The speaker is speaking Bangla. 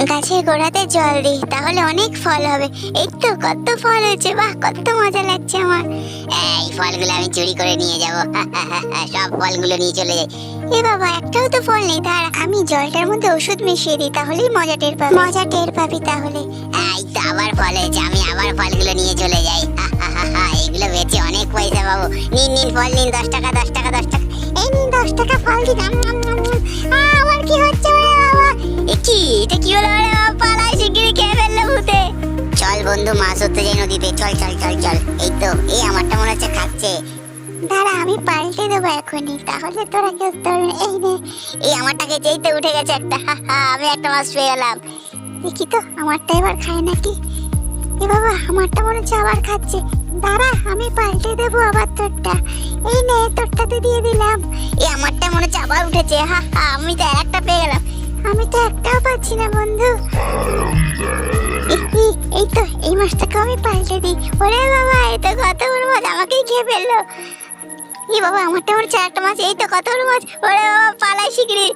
গাছের গোড়াতে জল দিই, তাহলে অনেক ফল হবে। এই তো কত ফল হয়েছে, বাহ কত মজা লাগছে আমার। এই ফলগুলো আমি চুরি করে নিয়ে যাব। সব ফলগুলো নিয়ে চলে যাই। এ বাবা, একটাও তো ফল নেই। দাঁড়া, আমি জলটার মধ্যে ওষুধ মিশিয়ে দিই, তাহলেই মজা টের পাবি। মজা টের পাবি তাহলে। এই তো আবার ফল হয়েছে, আমি আবার ফলগুলো নিয়ে চলে যাই। এগুলো বেচে অনেক পয়সা পাবো। নিন নিন ফল নিন, 10 টাকা 10 টাকা 10 টাকা। এই নিন 10 টাকা ফল দিন। আমার কি হচ্ছে ওরে বাবা? এটা কি হলো রে বাবা? পালাই, শিগগিরই খেয়ে ফেললো ভূতে। চল বন্ধু, মাছ ধরতে যাই নদীতে। চল চল চল চল। এই তো, এই আমারটা মনে হচ্ছে খাচ্ছে। দাঁড়া, আমি পাল্টে দেবো এখনই, তাহলে তোরা কেউ ধরবে। এই নে, এই আমারটাকে যেইতে উঠে গেছে একটা। আমি একটা মাছ পেয়ে গেলাম। দেখি তো আমারটা এবার খায় নাকি। এ বাবা, আমারটা মনে হচ্ছে আবার খাচ্ছে। দাঁড়া, আমি পাল্টে দেবো আবার তোরটা। এই নে, তোরটাতে দিয়ে দিলাম। এই আমারটা মনে হচ্ছে আবার উঠেছে। আমি তো একটা পেয়ে গেলাম। আমি তো একটাও পাচ্ছি না বন্ধু। এই তো, এই মাছটাকে আমি পাল্টে দিই। ওরে বাবা, এই তো কত বড় মাছ, আমাকেই খেয়ে ফেললো। এই বাবা, আমারটা মনে হচ্ছে একটা মাছ। এই তো কত বড় মাছ। ওরে বাবা, পালাই শিগগিরই।